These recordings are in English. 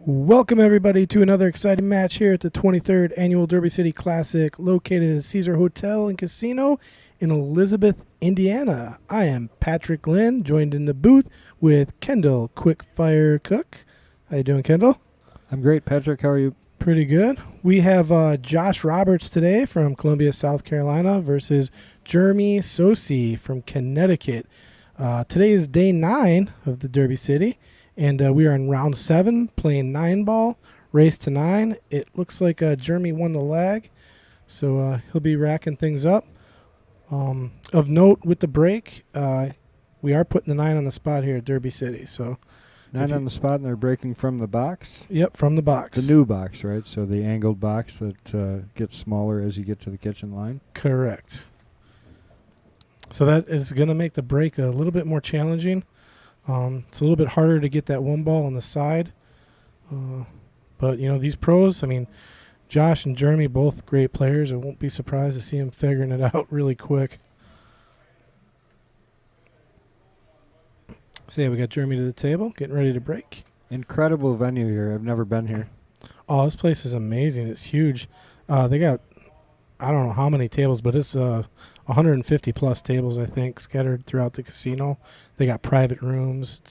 Welcome, everybody, to another exciting match here at the 23rd Annual Derby City Classic, located at Caesar Hotel and Casino in Elizabeth, Indiana. I am Patrick Glenn, joined in the booth with Kendall Quickfire Cook. How you doing, Kendall? I'm great, Patrick. How are you? Pretty good. We have Josh Roberts today from Columbia, South Carolina versus Jeremy Sosei from Connecticut. Today is day 9 of the Derby City. And we are in round 7, playing 9-ball, race to 9. It looks like Jeremy won the leg, so he'll be racking things up. Of note with the break, we are putting the 9 on the spot here at Derby City. So 9 on the spot, and they're breaking from the box? Yep, from the box. The new box, right? So the angled box that gets smaller as you get to the kitchen line? Correct. So that is going to make the break a little bit more challenging. It's a little bit harder to get that one ball on the side. But, you know, these pros, I mean, Josh and Jeremy, both great players. I won't be surprised to see them figuring it out really quick. So, yeah, we got Jeremy to the table, getting ready to break. Incredible venue here. I've never been here. Oh, this place is amazing. It's huge. They got, I don't know how many tables, but it's 150-plus tables, I think, scattered throughout the casino. They got private rooms.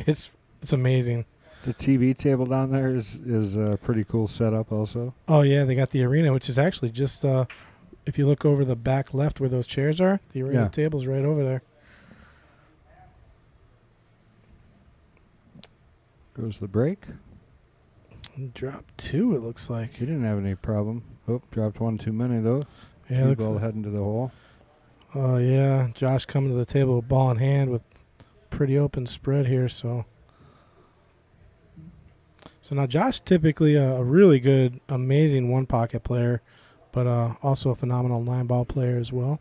It's amazing. The TV table down there is a pretty cool setup also. Oh, yeah, they got the arena, which is actually just, if you look over the back left where those chairs are, the arena table's right over there. Goes the break. Drop 2, it looks like. He didn't have any problem. Oh, dropped one too many, though. Yeah, Cue ball heading to the hole. Oh, yeah. Josh coming to the table with ball in hand with pretty open spread here. So now Josh typically a really good, amazing one-pocket player, but also a phenomenal 9-ball player as well.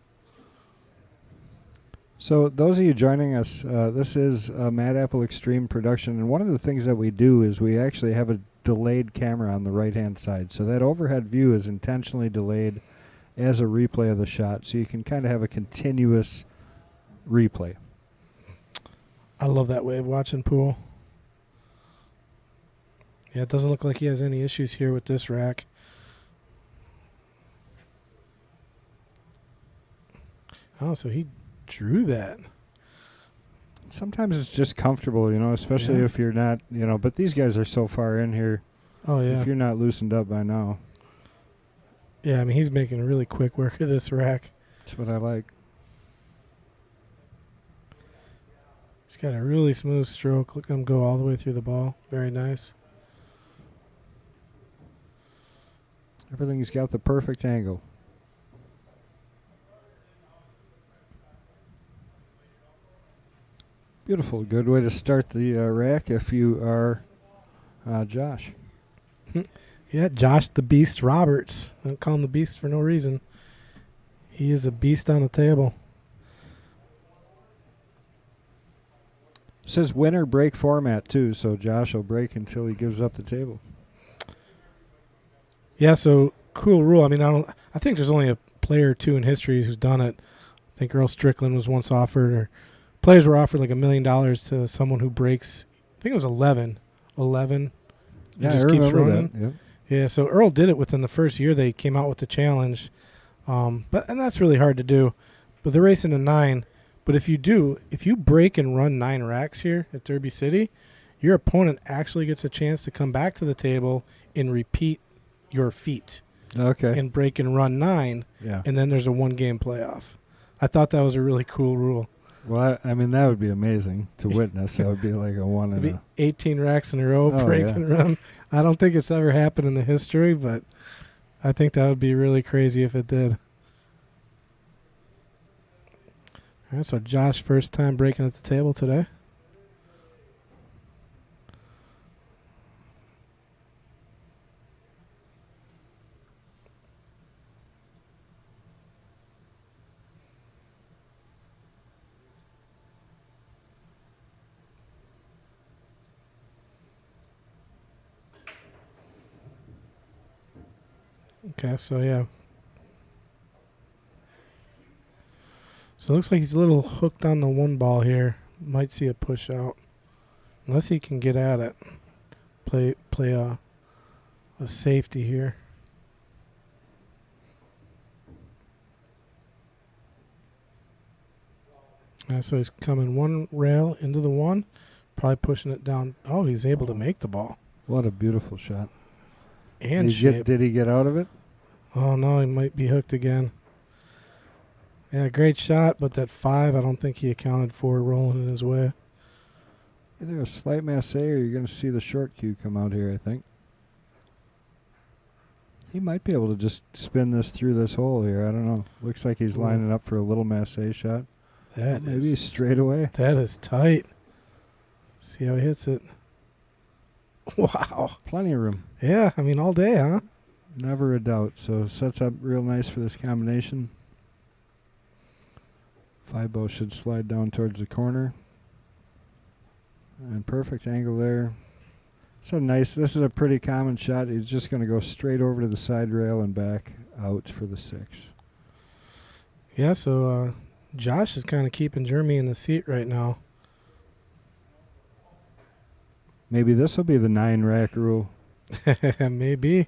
So those of you joining us, this is a Mad Apple Extreme production, and one of the things that we do is we actually have a delayed camera on the right-hand side. So that overhead view is intentionally delayed as a replay of the shot, so you can kind of have a continuous replay. I love that way of watching pool. Yeah, it doesn't look like he has any issues here with this rack. Oh, so he drew that. Sometimes it's just comfortable, you know, especially if you're not, you know, but these guys are so far in here. Oh, yeah. If you're not loosened up by now. Yeah, I mean, he's making really quick work of this rack. That's what I like. He's got a really smooth stroke. Look at him go all the way through the ball. Very nice. Everything's got the perfect angle. Beautiful. Good way to start the rack if you are Josh. Yeah, Josh the Beast Roberts. I don't call him the Beast for no reason. He is a beast on the table. It says winner break format, too, so Josh will break until he gives up the table. Yeah, so cool rule. I mean, I think there's only a player or two in history who's done it. I think Earl Strickland was once offered, or players were offered like $1 million to someone who breaks, I think it was 11. 11. Yeah, just I keeps remember running. that. Yep. Yeah, so Earl did it within the first year they came out with the challenge. And that's really hard to do. But they're racing to 9. But if you break and run 9 racks here at Derby City, your opponent actually gets a chance to come back to the table and repeat your feat. Okay. And break and run 9. Yeah. And then there's a 1-game playoff. I thought that was a really cool rule. Well, I mean, that would be amazing to witness. That would be like a one It'd in be 18 racks in a row, break and run. I don't think it's ever happened in the history, but I think that would be really crazy if it did. All right, so Josh, first time breaking at the table today. Okay, so yeah. So it looks like he's a little hooked on the 1 ball here. Might see a push out. Unless he can get at it. play a safety here. So he's coming one rail into the one, probably pushing it down. Oh, he's able to make the ball. What a beautiful shot. And shape. Did he get out of it? Oh, no, he might be hooked again. Yeah, great shot, but that 5, I don't think he accounted for rolling in his way. Either a slight masse or you're going to see the short cue come out here, I think. He might be able to just spin this through this hole here. I don't know. Looks like he's lining up for a little masse shot. Maybe straight away. That is tight. See how he hits it. Wow. Plenty of room. Yeah, I mean, all day, huh? Never a doubt. So sets up real nice for this combination. 5-ball should slide down towards the corner. And perfect angle there. So nice. This is a pretty common shot. He's just going to go straight over to the side rail and back out for the 6. Yeah, so Josh is kind of keeping Jeremy in the seat right now. Maybe this will be the 9-rack rule. Maybe.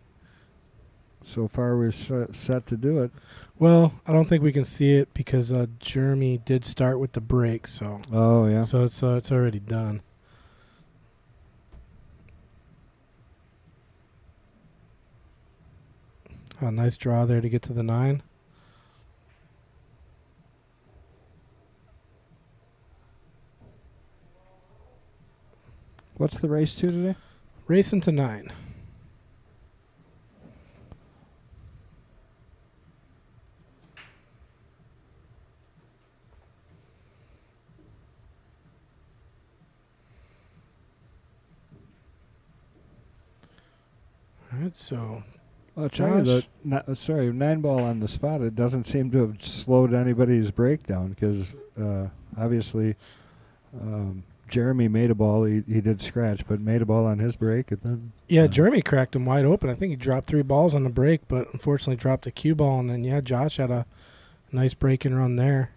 So far, we're set to do it. Well, I don't think we can see it because Jeremy did start with the break, so. Oh yeah. So it's already done. A nice draw there to get to the 9. What's the race to today? Racing to 9. All right, so Well, tell you that, 9-ball on the spot, it doesn't seem to have slowed anybody's breakdown because obviously Jeremy made a ball. He did scratch, but made a ball on his break. And then, yeah, Jeremy cracked him wide open. I think he dropped 3 balls on the break, but unfortunately dropped a cue ball. And then, yeah, Josh had a nice break-in run there.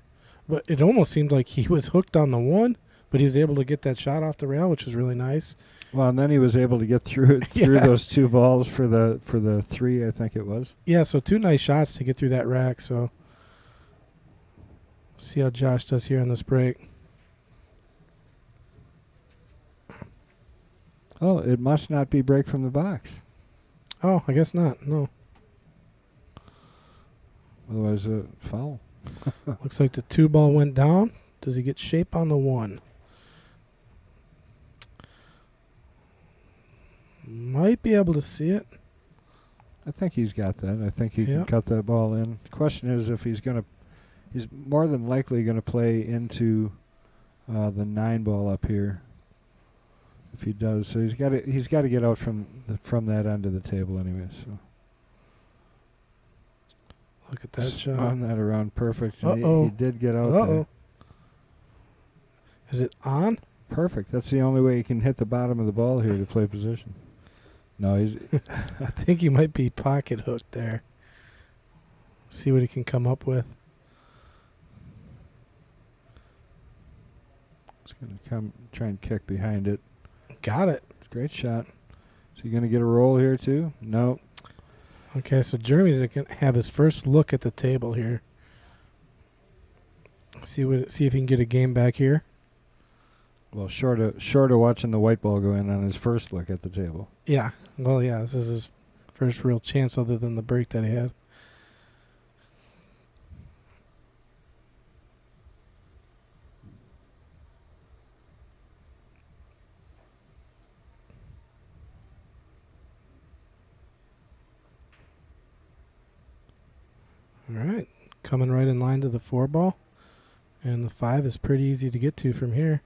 But it almost seemed like he was hooked on the 1, but he was able to get that shot off the rail, which was really nice. Well, and then he was able to get through those 2 balls for the 3, I think it was. Yeah, so 2 nice shots to get through that rack. So see how Josh does here on this break. Oh, it must not be break from the box. Oh, I guess not. No. Otherwise, foul. Looks like the 2 ball went down. Does he get shape on the 1? Might be able to see it. I think he's got that. I think he can cut that ball in. The question is if he's more than likely going to play into the 9-ball up here. If he does, so he's got to get out from that end of the table anyway. So look at that shot. On that around perfect. He did get out there. Is it on? Perfect. That's the only way he can hit the bottom of the ball here to play position. No, he's. I think he might be pocket hooked there. See what he can come up with. He's going to try and kick behind it. Got it. It's a great shot. Is he going to get a roll here too? No. Okay, so Jeremy's going to have his first look at the table here. See if he can get a game back here. Well, short of watching the white ball go in on his first look at the table. Yeah. Well, yeah, this is his first real chance other than the break that he had. All right, coming right in line to the 4 ball, and the 5 is pretty easy to get to from here.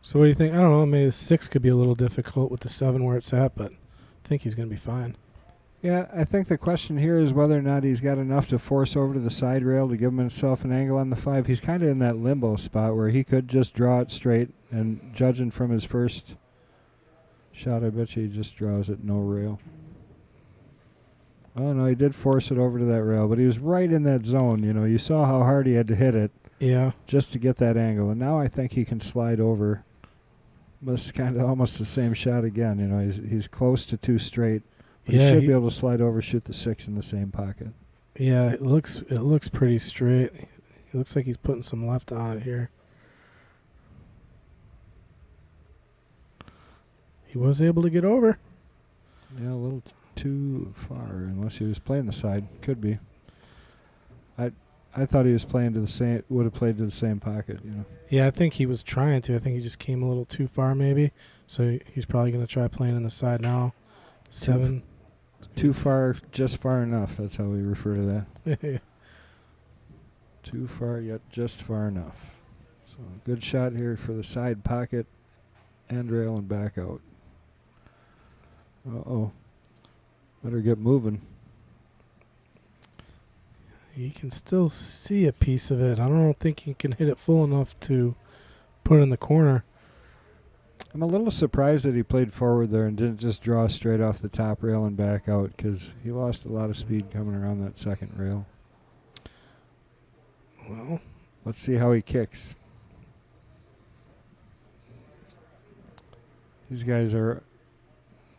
So what do you think? I don't know, maybe the 6 could be a little difficult with the 7 where it's at, but I think he's going to be fine. Yeah, I think the question here is whether or not he's got enough to force over to the side rail to give himself an angle on the 5. He's kind of in that limbo spot where he could just draw it straight, and judging from his first shot, I bet you he just draws it no rail. Oh, no, he did force it over to that rail, but he was right in that zone. You know, you saw how hard he had to hit it just to get that angle. And now I think he can slide over was kind of almost the same shot again. You know, he's close to 2 straight, but Yeah, he should be able to slide over, shoot the 6 in the same pocket. Yeah, it looks pretty straight. It looks like he's putting some left on it here. He was able to get over. Yeah, a little too far, unless he was playing the side. Could be. I thought he was playing to the same. Would have played to the same pocket. You know. Yeah, I think he was trying to. I think he just came a little too far, maybe. So he's probably going to try playing in the side now. 7. Too far, just far enough. That's how we refer to that. Too far, yet just far enough. So good shot here for the side pocket, end rail, and back out. Uh-oh. Better get moving. You can still see a piece of it. I don't think he can hit it full enough to put it in the corner. I'm a little surprised that he played forward there and didn't just draw straight off the top rail and back out, because he lost a lot of speed coming around that second rail. Well, let's see how he kicks. These guys are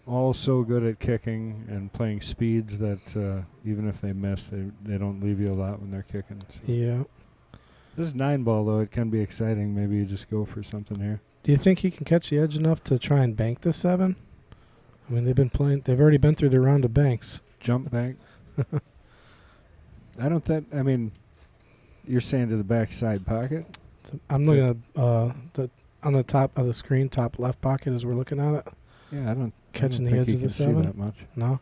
all so good at kicking and playing speeds that even if they miss, they don't leave you a lot when they're kicking. So. Yeah. This is 9-ball, though. It can be exciting. Maybe you just go for something here. Do you think he can catch the edge enough to try and bank the 7? I mean, they've already been through their round of banks. Jump bank? I don't think, I mean, you're saying to the backside pocket? So I'm looking at on the top of the screen, top left pocket as we're looking at it. Yeah, I don't Catching think the edge he of the can see 7? that much. No?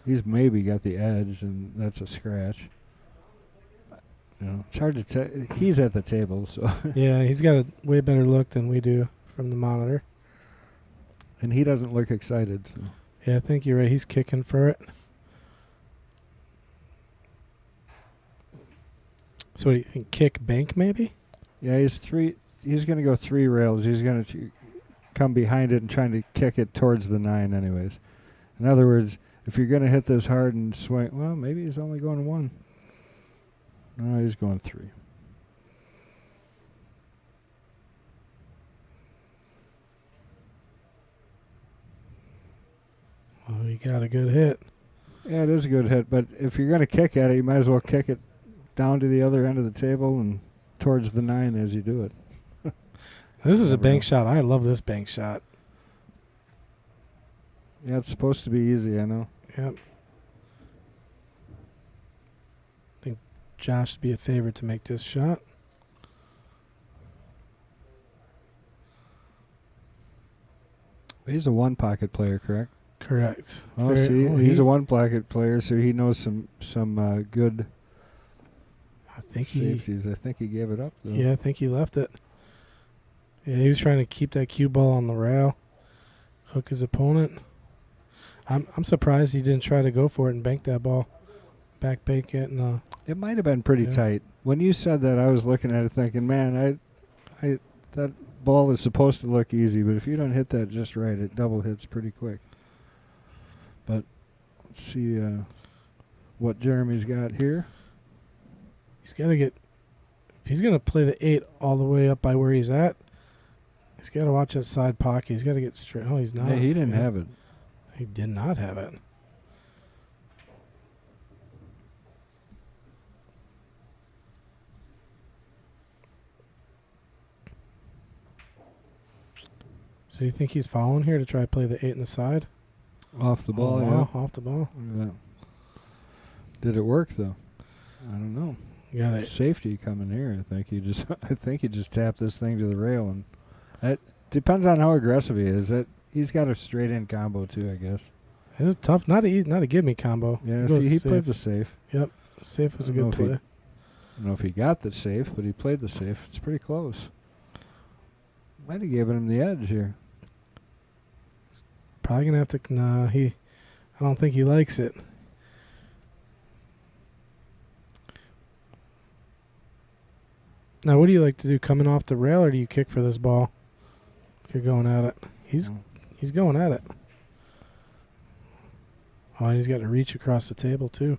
He's maybe got the edge, and that's a scratch. You know, it's hard to tell. He's at the table, so. Yeah, he's got a way better look than we do from the monitor. And he doesn't look excited. So. Yeah, I think you're right. He's kicking for it. So what do you think? Kick, bank, maybe? Yeah, he's going to go 3 rails. He's going to come behind it and trying to kick it towards the 9 anyways. In other words, if you're going to hit this hard and swing, well, maybe he's only going 1. No, he's going 3. Well, you got a good hit. Yeah, it is a good hit, but if you're going to kick at it, you might as well kick it down to the other end of the table and towards the 9 as you do it. This is a bank shot. I love this bank shot. Yeah, it's supposed to be easy, I know. Yep. I think Josh would be a favorite to make this shot. He's a 1-pocket player, correct? Correct. Oh, see, he's a 1-pocket player, so he knows some good safeties. I think he gave it up, though. Yeah, I think he left it. Yeah, he was trying to keep that cue ball on the rail, hook his opponent. I'm surprised he didn't try to go for it and bank that ball, back bank it. And it might have been pretty tight. When you said that, I was looking at it thinking, man, I that ball is supposed to look easy, but if you don't hit that just right, it double hits pretty quick. But let's see what Jeremy's got here. He's got to get, if he's going to play the 8 all the way up by where he's at, he's got to watch that side pocket. He's got to get straight. Oh, he's not. Yeah, he didn't have it. He did not have it. So you think he's following here to try to play the 8 in the side? Off the ball, yeah. Off the ball. Look at that. Did it work though? I don't know. You got it. Safety coming here. I think he just tapped this thing to the rail, and it depends on how aggressive he is. He's got a straight in combo too, I guess. It was tough. Not a give me combo. Yeah, he played the safe. Yep, safe was a good play. I don't know if he got the safe, but he played the safe. It's pretty close. Might have given him the edge here. Probably gonna have to. Nah, I don't think he likes it. Now, what do you like to do? Coming off the rail, or do you kick for this ball? If you're going at it, he's going at it. Oh, and he's got to reach across the table too.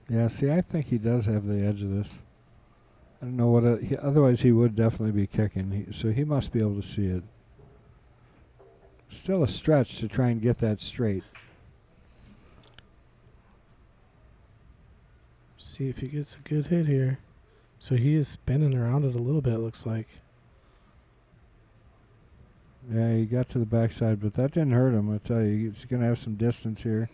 Yeah, see, I think he does have the edge of this. I don't know what. Otherwise, he would definitely be kicking. So he must be able to see it. Still a stretch to try and get that straight. See if he gets a good hit here. So he is spinning around it a little bit, it looks like. Yeah, he got to the backside, but that didn't hurt him. I tell you, he's going to have some distance here.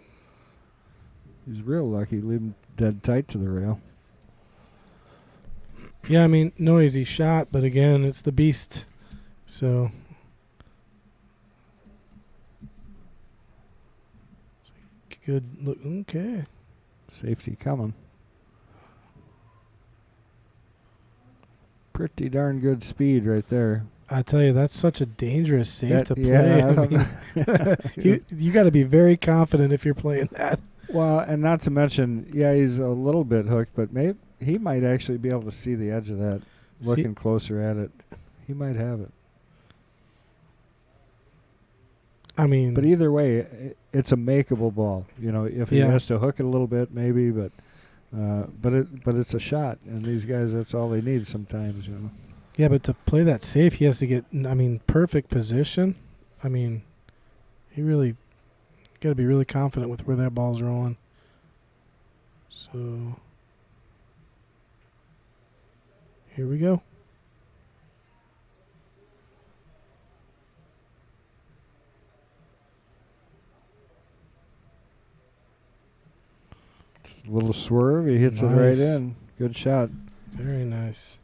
He's real lucky, leaving dead tight to the rail. Yeah, I mean, no easy shot, but again, it's the beast. So good look. Okay. Safety coming. Pretty darn good speed right there. I tell you, that's such a dangerous safe to play. Yeah, I mean, you got to be very confident if you're playing that. Well, and not to mention, yeah, he's a little bit hooked, but maybe he might actually be able to see the edge of that. Looking closer at it, he might have it. I mean, but either way, it's a makeable ball. You know, if he has to hook it a little bit, maybe, but it's a shot, and these guys, that's all they need sometimes. You know. Yeah, but to play that safe, he has to get, I mean, perfect position. I mean, he really got to be really confident with where that ball's rolling. So here we go. Just a little swerve, he hits it right in. Good shot. Very nice.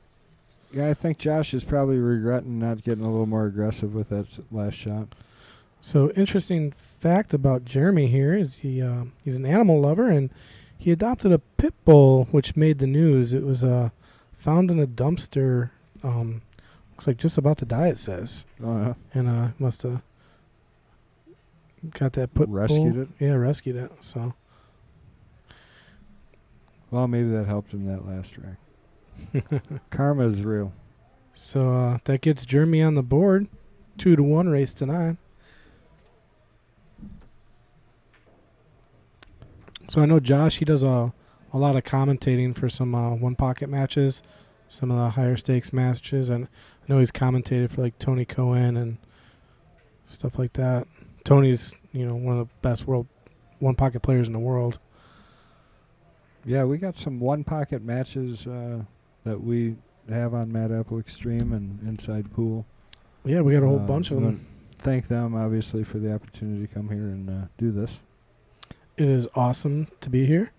Yeah, I think Josh is probably regretting not getting a little more aggressive with that last shot. So interesting fact about Jeremy here is he's an animal lover, and he adopted a pit bull, which made the news. It was found in a dumpster. Looks like just about to die, it says. Oh, yeah. And must have got that pit rescued bull. it? Yeah, rescued it. So. Well, maybe that helped him that last rack. Karma is real. So that gets Jeremy on the board. 2-1 race to 9. So I know Josh, he does a lot of commentating for some one pocket matches, some of the higher stakes matches, and I know he's commentated for like Tony Cohen and stuff like that. Tony's, one of the best world one pocket players in the world. Yeah, we got some one pocket matches that we have on Mad Apple Extreme and Inside Pool. Yeah, we got a whole bunch of them. Thank them, obviously, for the opportunity to come here and do this. It is awesome to be here.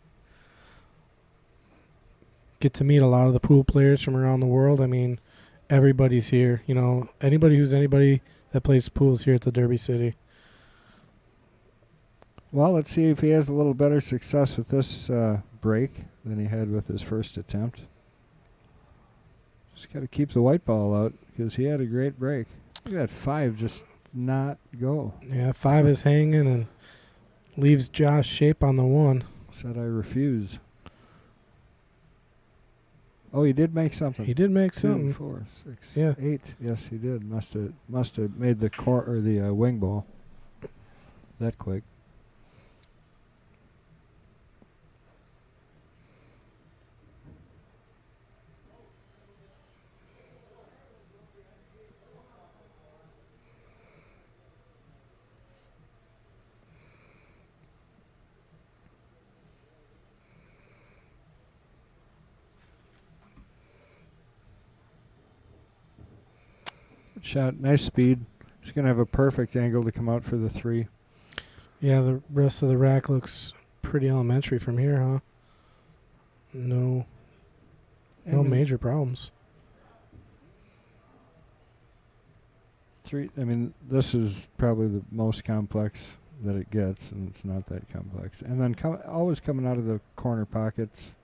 Get to meet a lot of the pool players from around the world. I mean, everybody's here. Anybody that plays pool is here at the Derby City. Well, let's see if he has a little better success with this break than he had with his first attempt. Just got to keep the white ball out because he had a great break. Look at that 5 just not go. Yeah, 5 is hanging and leaves Josh shape on the 1. Said I refuse. Oh, he did make something. He did make 2, something. 4, 6, yeah. 8. Yes, he did. Must have made the wing ball that quick. Good shot. Nice speed. He's going to have a perfect angle to come out for the 3. Yeah, the rest of the rack looks pretty elementary from here, huh? No major problems. 3. I mean, this is probably the most complex that it gets, and it's not that complex. And then always coming out of the corner pockets.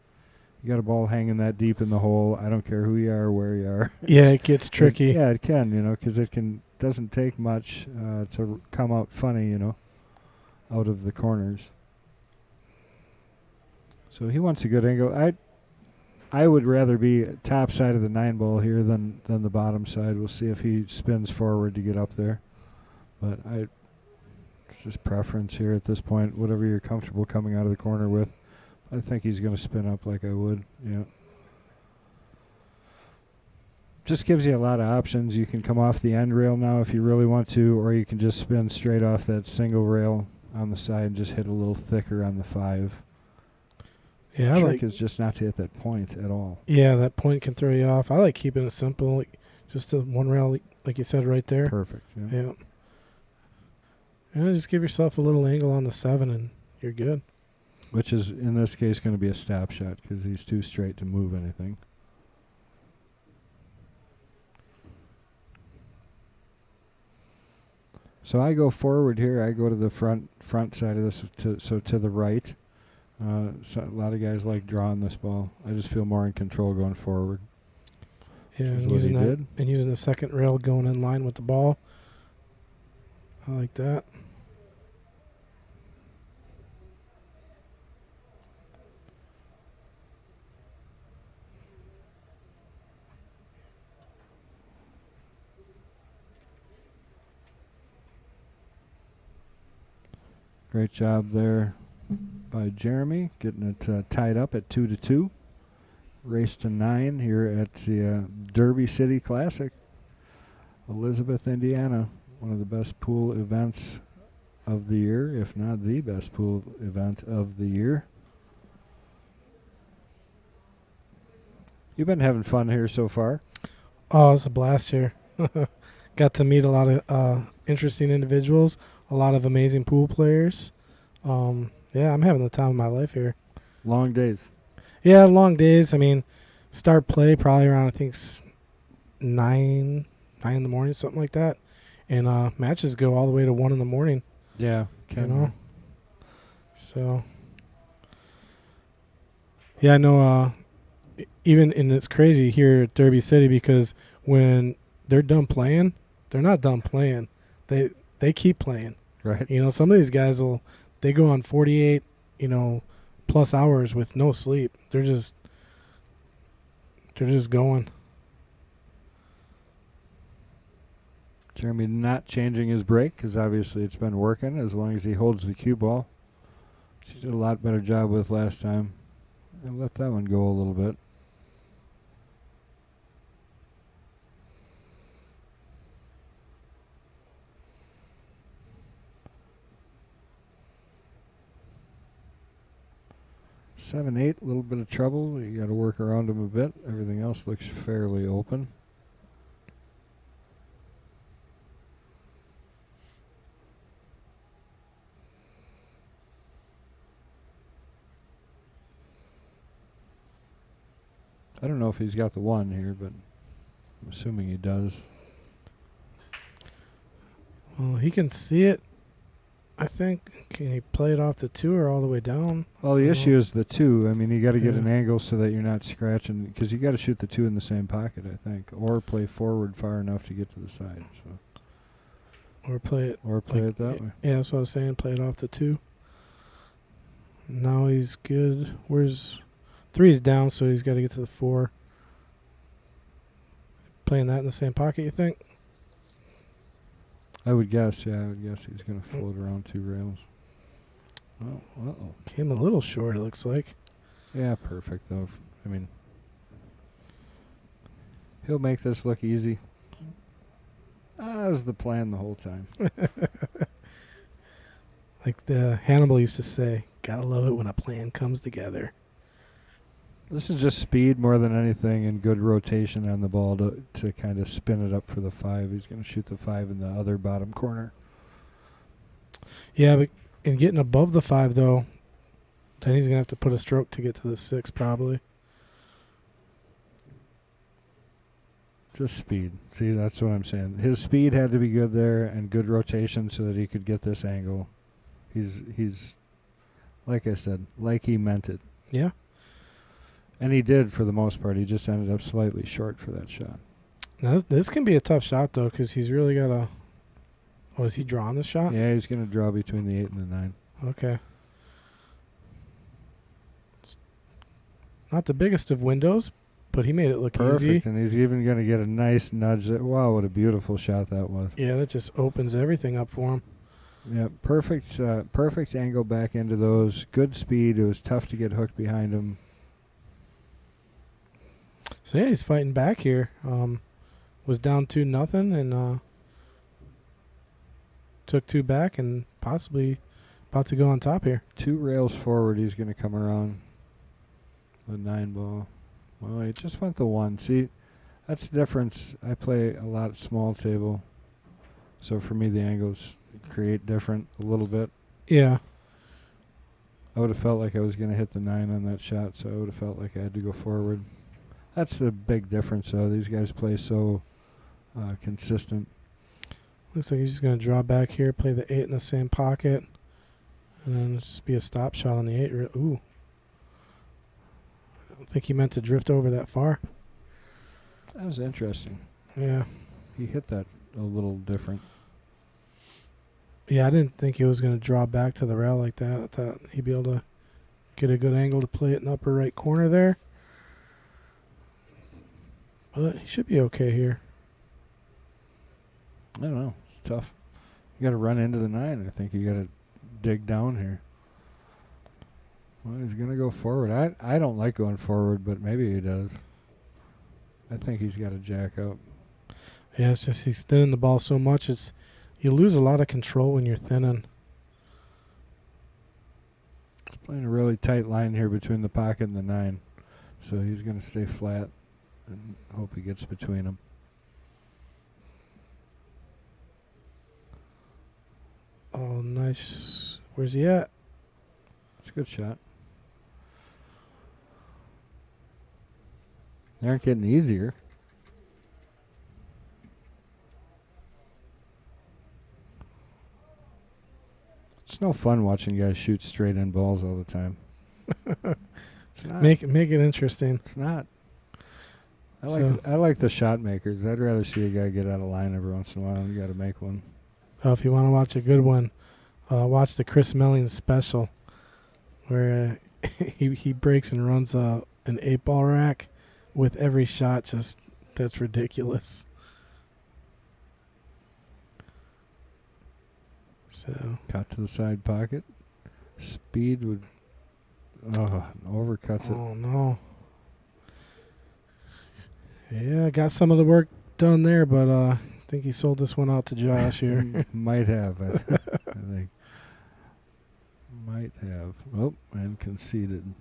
You got a ball hanging that deep in the hole. I don't care who you are or where you are. Yeah, it gets tricky. It can, because it doesn't take much to come out funny, out of the corners. So he wants a good angle. I would rather be top side of the 9 ball here than the bottom side. We'll see if he spins forward to get up there. But it's just preference here at this point, whatever you're comfortable coming out of the corner with. I think he's going to spin up like I would. Yeah. Just gives you a lot of options. You can come off the end rail now if you really want to, or you can just spin straight off that single rail on the side and just hit a little thicker on the 5. Yeah, The trick is just not to hit that point at all. Yeah, that point can throw you off. I like keeping it simple, like just the one rail, like you said right there. Perfect. Yeah. Yeah. And just give yourself a little angle on the 7, and you're good. Which is, in this case, going to be a stop shot because he's too straight to move anything. So I go forward here. I go to the front side of this, to the right. So a lot of guys like drawing this ball. I just feel more in control going forward. Yeah, Which is and what he using did. and using the second rail going in line with the ball. I like that. Great job there by Jeremy, getting it tied up at 2-2. Race to 9 here at the Derby City Classic, Elizabeth, Indiana. One of the best pool events of the year, if not the best pool event of the year. You've been having fun here so far. Oh, it's a blast here. Got to meet a lot of interesting individuals, a lot of amazing pool players. Yeah, I'm having the time of my life here. Long days. Yeah, long days. I mean, start play probably around, I think, 9 in the morning, something like that. And matches go all the way to 1 in the morning. Yeah. You know? So, yeah, I know. And it's crazy here at Derby City because when they're done playing, they're not done playing. They keep playing. Right. You know, some of these guys they go on 48, plus hours with no sleep. They're just going. Jeremy not changing his break because obviously it's been working as long as he holds the cue ball. She did a lot better job with last time. And let that one go a little bit. Seven, 8, a little bit of trouble. You got to work around him a bit. Everything else looks fairly open. I don't know if he's got the 1 here, but I'm assuming he does. Well, he can see it, I think. Can he play it off the 2 or all the way down? Well, the issue is the 2. I mean, you got to get Yeah. an angle so that you're not scratching, because you got to shoot the 2 in the same pocket, I think, or play forward far enough to get to the side. So. Or play it. It that way. Yeah, that's what I was saying. Play it off the 2. Now he's good. Where's 3's down, so he's got to get to the 4. Playing that in the same pocket, you think? I would guess, yeah. I would guess he's going to float around 2 rails. Oh, uh-oh. Came a little short, it looks like. Yeah, perfect, though. I mean, he'll make this look easy. That was the plan the whole time. Like the Hannibal used to say, gotta love it when a plan comes together. This is just speed more than anything and good rotation on the ball to kind of spin it up for the 5. He's going to shoot the 5 in the other bottom corner. Yeah, but in getting above the 5, though, then he's going to have to put a stroke to get to the 6, probably. Just speed. See, that's what I'm saying. His speed had to be good there and good rotation so that he could get this angle. He's like I said, like he meant it. Yeah. And he did for the most part. He just ended up slightly short for that shot. Now, this can be a tough shot, though, because he's really got a... Oh, is he drawing this shot? Yeah, he's going to draw between the 8 and the 9. Okay. It's not the biggest of windows, but he made it look Perfect, easy. and he's even going to get a nice nudge. Wow, what a beautiful shot that was. Yeah, that just opens everything up for him. Yeah, perfect angle back into those. Good speed. It was tough to get hooked behind him. So yeah, he's fighting back here. Was down 2-0 and took 2 back and possibly about to go on top here. 2 rails forward, he's going to come around with 9 ball. Well, he just went the 1. See, that's the difference. I play a lot small table, so for me the angles create different a little bit. Yeah. I would have felt like I was going to hit the 9 on that shot, so I would have felt like I had to go forward. That's the big difference, though. These guys play so consistent. Looks like he's just going to draw back here, play the 8 in the same pocket, and then just be a stop shot on the 8. Ooh. I don't think he meant to drift over that far. That was interesting. Yeah. He hit that a little different. Yeah, I didn't think he was going to draw back to the rail like that. I thought he'd be able to get a good angle to play it in the upper right corner there. But he should be okay here. I don't know. It's tough. You got to run into the 9. I think you got to dig down here. Well, he's going to go forward. I don't like going forward, but maybe he does. I think he's got to jack up. Yeah, it's just he's thinning the ball so much. You lose a lot of control when you're thinning. He's playing a really tight line here between the pocket and the 9. So he's going to stay flat and hope he gets between them. Oh, nice. Where's he at? It's a good shot. They aren't getting easier. It's no fun watching guys shoot straight in balls all the time. It's not. Make it interesting. It's not. I like the shot makers. I'd rather see a guy get out of line every once in a while. You got to make one. If you want to watch a good one, watch the Chris Melling special, where he breaks and runs an 8-ball rack with every shot. Just that's ridiculous. So cut to the side pocket. Speed would overcuts it. Oh no. Yeah, got some of the work done there, but I think he sold this one out to Josh here. Might have, I think. Might have. Oh, and conceded.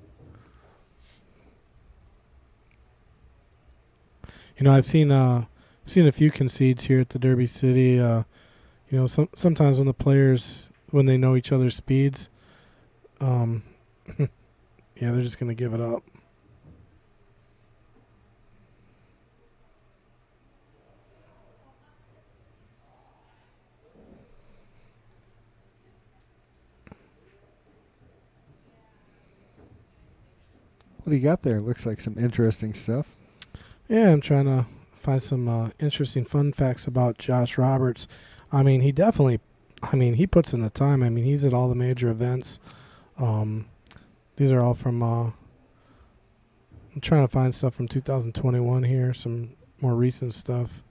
You know, I've seen a few concedes here at the Derby City. You know, sometimes when the players, when they know each other's speeds, yeah, they're just going to give it up. What do you got there? Looks like some interesting stuff. Yeah, I'm trying to find some interesting fun facts about Josh Roberts. I mean, he puts in the time. I mean, he's at all the major events. These are all from, I'm trying to find stuff from 2021 here, some more recent stuff.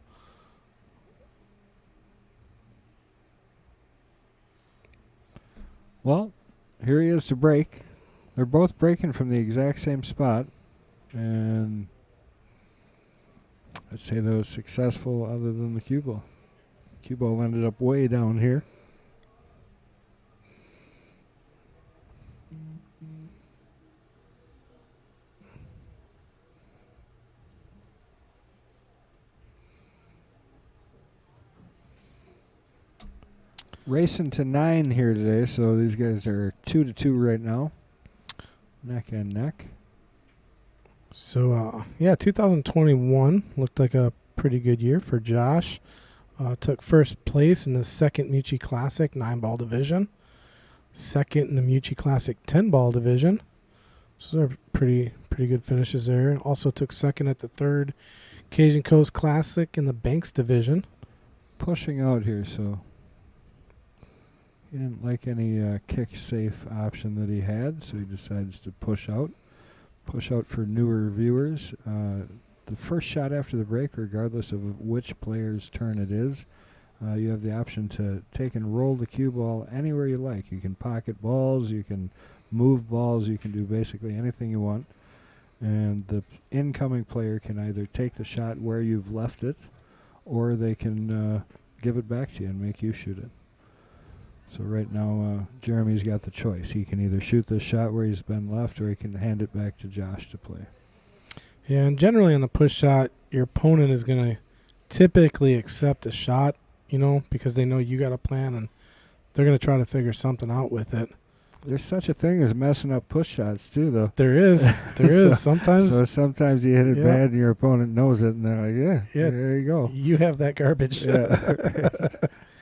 Well, here he is to break. They're both breaking from the exact same spot. And I'd say that was successful other than the cue ball. Cue ball ended up way down here. Racing to 9 here today, so these guys are 2-2 right now. Neck and neck. So, 2021 looked like a pretty good year for Josh. Took first place in the second Mucci Classic 9-ball division. Second in the Mucci Classic 10-ball division. So they're pretty good finishes there. Also took second at the third Cajun Coast Classic in the Banks division. Pushing out here, so he didn't like any kick-safe option that he had, so he decides to push out. Push out for newer viewers. The first shot after the break, regardless of which player's turn it is, You have the option to take and roll the cue ball anywhere you like. You can pocket balls, you can move balls, you can do basically anything you want. And the incoming player can either take the shot where you've left it, or they can give it back to you and make you shoot it. So right now, Jeremy's got the choice. He can either shoot the shot where he's been left, or he can hand it back to Josh to play. Yeah, and generally on a push shot, your opponent is going to typically accept a shot, because they know you got a plan, and they're going to try to figure something out with it. There's such a thing as messing up push shots, too, though. There is. Sometimes. So sometimes you hit it bad and your opponent knows it, and they're like, yeah, there you go. You have that garbage. Yeah.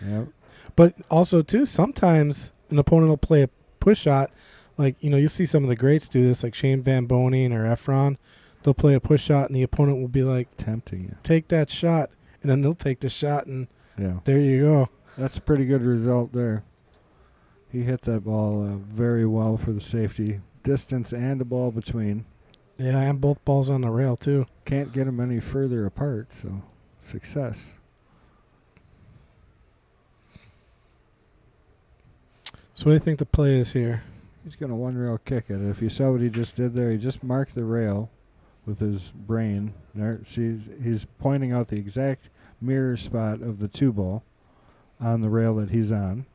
Yep. But also, too, sometimes an opponent will play a push shot. Like, you see some of the greats do this, like Shane Van Boning or Efron. They'll play a push shot, and the opponent will be like, tempting you. Take that shot. And then they'll take the shot, and yeah, there you go. That's a pretty good result there. He hit that ball very well for the safety. Distance and the ball between. Yeah, and both balls on the rail, too. Can't get them any further apart, so success. So what do you think the play is here? He's going to one-rail kick it. If you saw what he just did there, he just marked the rail with his brain. There, see, he's pointing out the exact mirror spot of the two ball on the rail that he's on.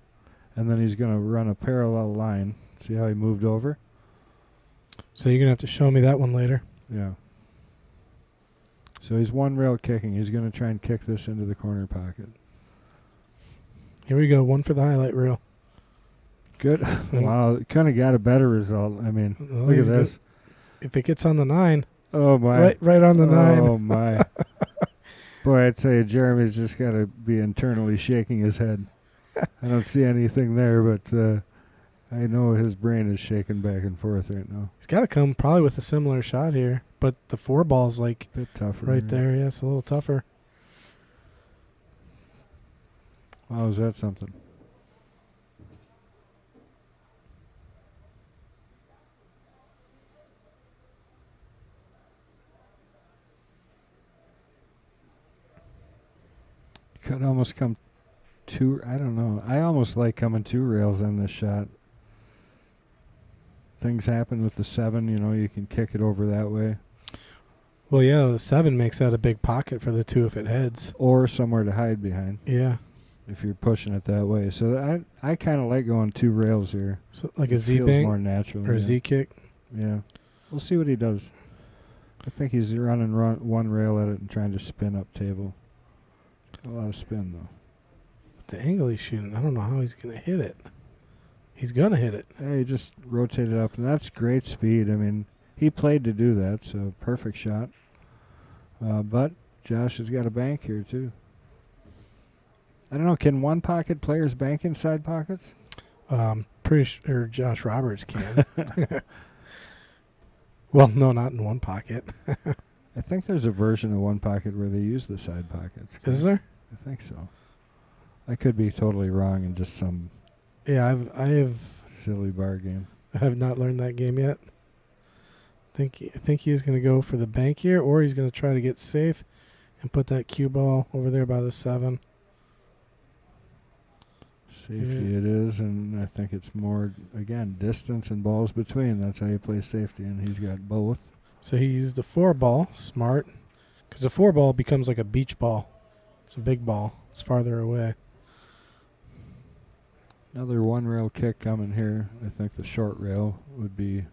And then he's going to run a parallel line. See how he moved over? So you're going to have to show me that one later. Yeah. So he's one-rail kicking. He's going to try and kick this into the corner pocket. Here we go. One for the highlight reel. Good. Wow. Kind of got a better result. I mean, look at this. If it gets on the 9. Oh, my. Right on the 9. Oh, my. Boy, I'd say Jeremy's just got to be internally shaking his head. I don't see anything there, but I know his brain is shaking back and forth right now. He's got to come probably with a similar shot here, but the 4 ball's like a bit tougher. Right there. Yeah, it's a little tougher. Wow, is that something? Could almost come I don't know. I almost like coming 2 rails in this shot. Things happen with the 7, you can kick it over that way. Well, yeah, the 7 makes that a big pocket for the 2 if it heads. Or somewhere to hide behind. Yeah. If you're pushing it that way. So I kind of like going 2 rails here. So like a Z-bang? Feels more natural. Or a Z-kick? Yeah. We'll see what he does. I think he's running one rail at it and trying to spin up table. Got a lot of spin, though. The angle he's shooting, I don't know how he's going to hit it. He's going to hit it. Yeah, he just rotated up, and that's great speed. I mean, he played to do that, so perfect shot. But Josh has got a bank here, too. I don't know, can one-pocket players bank inside pockets? Pretty sure Josh Roberts can. Well, no, not in one pocket. I think there's a version of one pocket where they use the side pockets. Is there? I think so. I could be totally wrong and just some I have silly bar game. I have not learned that game yet. I think he is going to go for the bank here, or he's going to try to get safe and put that cue ball over there by the 7. Safety it is, and I think it's more, again, distance and balls between. That's how you play safety, and he's got both. So he used the 4 ball, smart, because the 4 ball becomes like a beach ball. It's a big ball. It's farther away. Another one-rail kick coming here. I think the short rail would be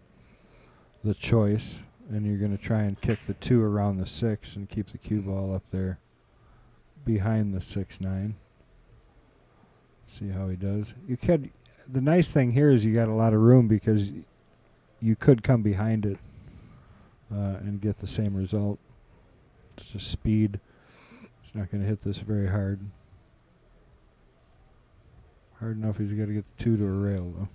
the choice, and you're going to try and kick the 2 around the 6 and keep the cue ball up there behind the 6-9. See how he does. The nice thing here is you got a lot of room because you could come behind it and get the same result. It's just speed. It's not going to hit this very hard. Hard enough he's got to get the 2 to a rail, though.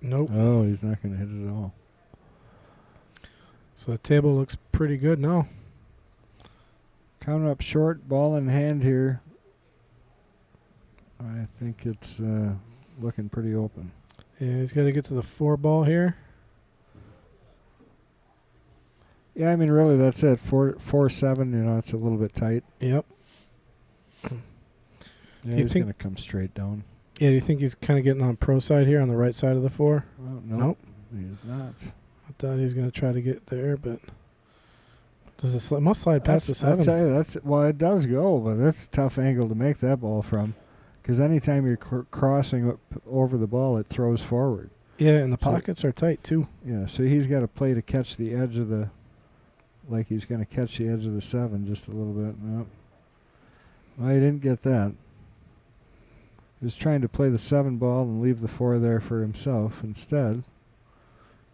Nope. Oh, he's not going to hit it at all. So the table looks pretty good now. Coming up short, ball in hand here. I think it's looking pretty open. Yeah, he's got to get to the 4 ball here. Yeah, I mean, really, that's it. 4-7. You know, it's a little bit tight. Yep. Yeah, he's going to come straight down. Yeah, do you think he's kind of getting on pro side here on the right side of the 4? Well, Nope. He's not. I thought he was going to try to get there, but does it must slide past the 7? I'd say well, it does go, but that's a tough angle to make that ball from, because anytime you're crossing over the ball, it throws forward. Yeah, and the pockets are tight too. Yeah, so he's got to play to catch the edge of the, like he's going to catch the edge of the 7 just a little bit. Nope. Well, he didn't get that. He was trying to play the 7 ball and leave the 4 there for himself. Instead,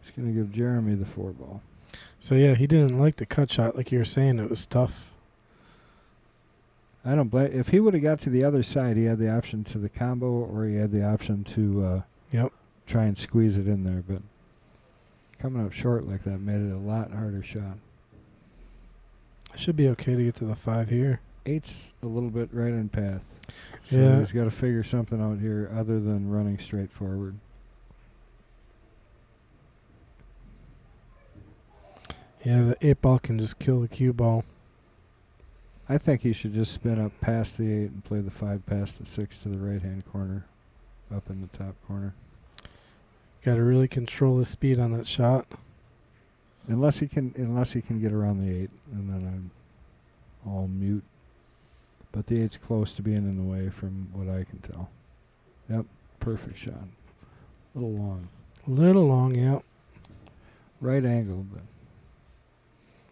he's going to give Jeremy the 4 ball. So, yeah, he didn't like the cut shot like you were saying. It was tough. I don't blame. If he would have got to the other side, he had the option to the combo, or he had the option to try and squeeze it in there. But coming up short like that made it a lot harder shot. It should be okay to get to the 5 here. 8's a little bit right in path. So yeah. He's got to figure something out here other than running straight forward. Yeah, the 8 ball can just kill the cue ball. I think he should just spin up past the 8 and play the 5 past the 6 to the right-hand corner, up in the top corner. Got to really control the speed on that shot. Unless he can get around the 8, and then I'm all mute. But the 8's close to being in the way from what I can tell. Yep, perfect shot. A little long. Little long, yep. Right angle, but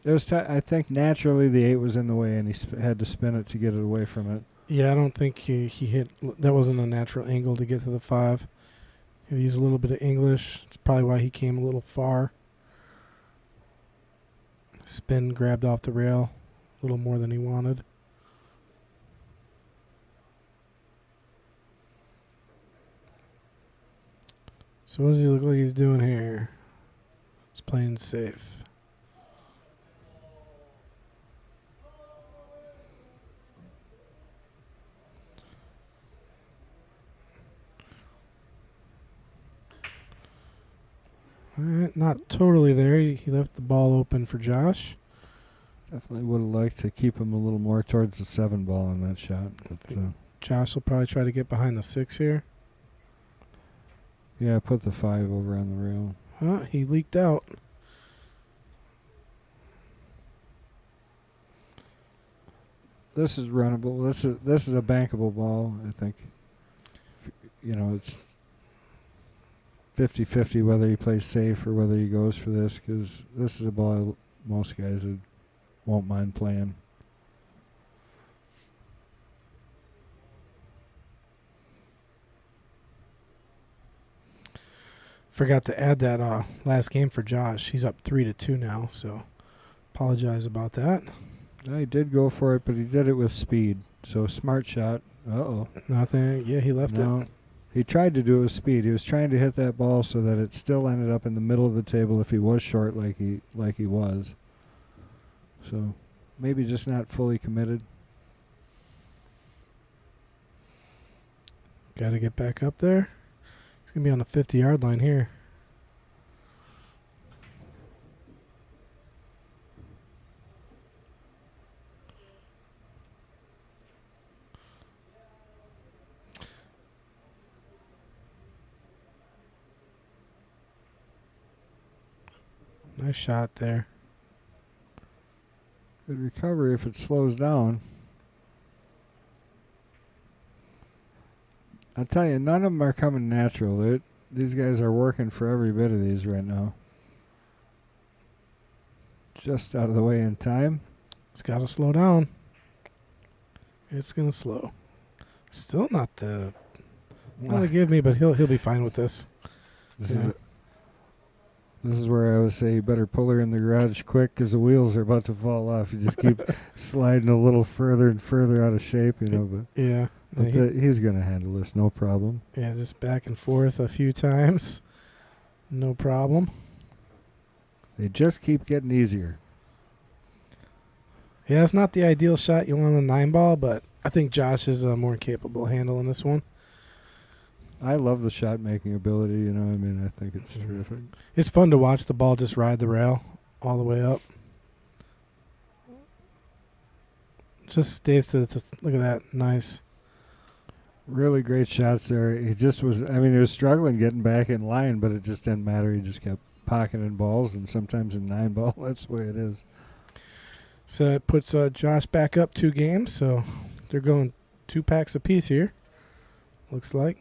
it was. I think naturally the 8 was in the way, and he had to spin it to get it away from it. Yeah, I don't think he hit. That wasn't a natural angle to get to the 5. He used a little bit of English. It's probably why he came a little far. Spin grabbed off the rail a little more than he wanted. So what does he look like he's doing here? He's playing safe. All right, not totally there. He left the ball open for Josh. Definitely would have liked to keep him a little more towards the 7 ball in that shot. But Josh will probably try to get behind the 6 here. yeah, put the 5 over on the rail. He leaked out. This is runnable. This is a bankable ball, I think. You know, it's 50-50 whether he plays safe or whether he goes for this, because this is a ball most guys won't mind playing. Forgot to add that last game for Josh. He's up 3-2 now, so apologize about that. No, he did go for it, but he did it with speed. So smart shot. Uh-oh. Nothing. Yeah, he left it. He tried to do it with speed. He was trying to hit that ball so that it still ended up in the middle of the table if he was short like he was. So maybe just not fully committed. Got to get back up there. He's going to be on the 50-yard line here. Nice shot there. Good recovery if it slows down. I'll tell you, none of them are coming natural. These guys are working for every bit of these right now. Just out of the way in time. It's got to slow down. It's going to slow. Still not the... Well, they give me, but he'll be fine with this. This is where I would say you better pull her in the garage quick because the wheels are about to fall off. You just keep sliding a little further and further out of shape, you know. But yeah, he's going to handle this, no problem. Yeah, just back and forth a few times, no problem. They just keep getting easier. Yeah, it's not the ideal shot you want on the 9 ball, but I think Josh is more capable of handling this one. I love the shot making ability, I think it's terrific. It's fun to watch the ball just ride the rail all the way up. Just stays to look at that. Nice. Really great shots there. He just was, I mean, he was struggling getting back in line, but it just didn't matter. He just kept pocketing balls, and sometimes in 9-ball, that's the way it is. So it puts Josh back up 2 games. So they're going 2 packs apiece here. Looks like.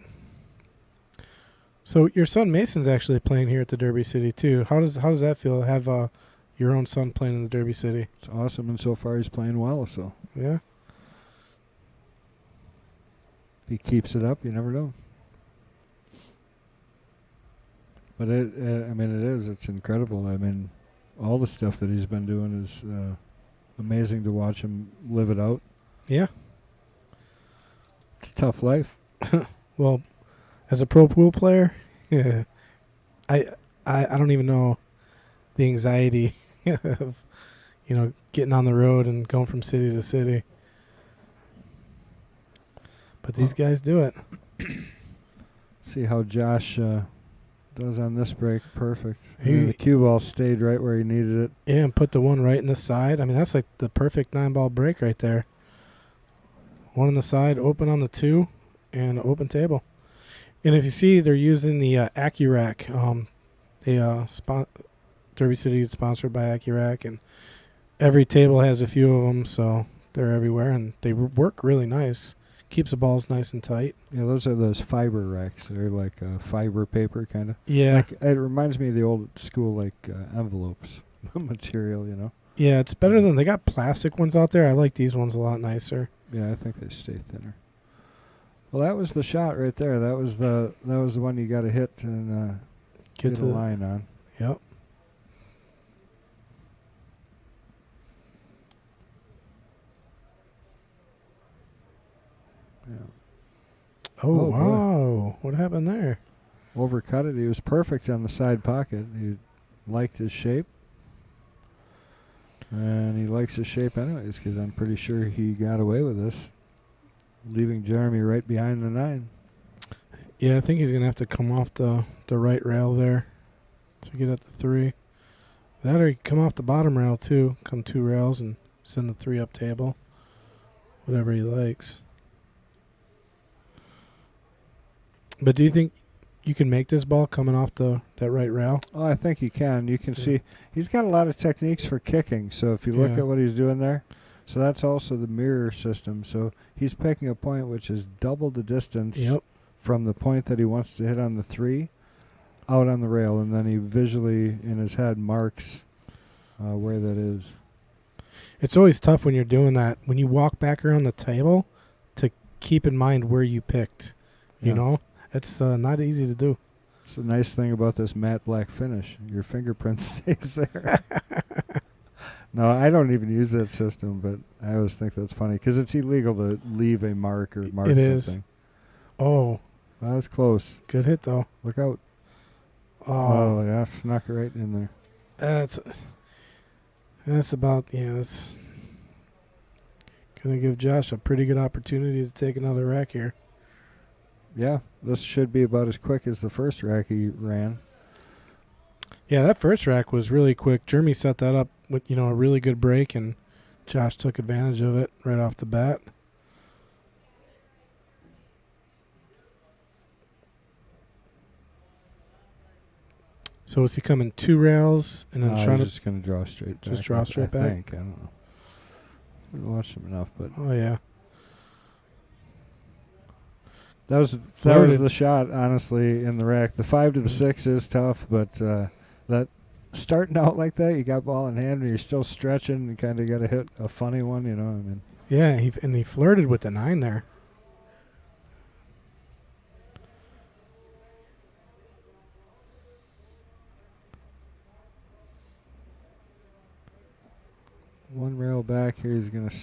So your son Mason's actually playing here at the Derby City too. How does that feel to have your own son playing in the Derby City? It's awesome, and so far he's playing well. So Yeah. if he keeps it up, you never know. But it's incredible. I mean, all the stuff that he's been doing is amazing to watch him live it out. Yeah. It's a tough life. Well, as a pro pool player, I don't even know the anxiety of getting on the road and going from city to city. But these guys do it. See how Josh does on this break. Perfect. He- The cue ball stayed right where he needed it. Yeah, and put the one right in the side. I mean, that's like the perfect 9-ball break right there. One on the side, open on the 2, and open table. And if you see, they're using the AccuRack. Derby City is sponsored by AccuRack, and every table has a few of them, so they're everywhere, and they work really nice. Keeps the balls nice and tight. Yeah, those are those fiber racks. They're like fiber paper kind of. Yeah, Like, it reminds me of the old school envelopes material, you know. yeah, it's better than they got plastic ones out there. I like these ones a lot nicer. Yeah, I think they stay thinner. Well, that was the shot right there. That was the one you got to hit and get to a the line on. Yep. Yeah. Oh, Oh, boy. wow. What happened there? Overcut it. He was perfect on the side pocket. He liked his shape. And he likes his shape anyways, because I'm pretty sure he got away with this, leaving Jeremy right behind the 9. Yeah, I think he's going to have to come off the right rail there to get at the 3. That or he can come off the bottom rail too. Come 2 rails and send the 3 up table. Whatever he likes. But do you think you can make this ball coming off that right rail? Oh, I think you can. You can Yeah. see he's got a lot of techniques for kicking. So if you look Yeah. at what he's doing there, so that's also the mirror system. So he's picking a point which is double the distance Yep. from the point that he wants to hit on the 3 out on the rail, and then he visually in his head marks where that is. It's always tough when you're doing that. When you walk back around the table to keep in mind where you picked. You Yeah. know? It's not easy to do. It's the nice thing about this matte black finish. Your fingerprint stays there. No, I don't even use that system, but I always think that's funny because it's illegal to leave a mark or mark It something. is. Oh, That was close. good hit though. Look out. Oh, Oh, yeah, snuck it right in there. that's about, yeah, that's going to give Josh a pretty good opportunity to take another rack here. Yeah, this should be about as quick as the first rack he ran. Yeah, that first rack was really quick. Jeremy set that up with, a really good break, and Josh took advantage of it right off the bat. So is he coming 2 rails and then trying He's to... just going to draw straight back. Just draw straight back? I think. I don't know. I haven't watched him enough, but Oh, yeah. that was Flirted. the shot, honestly, in the rack. The 5 to the 6 is tough, but that starting out like that, you got ball in hand and you're still stretching and kind of got to hit a funny one, you know. I mean, Yeah, he flirted with the 9 there. one rail back here, he's going to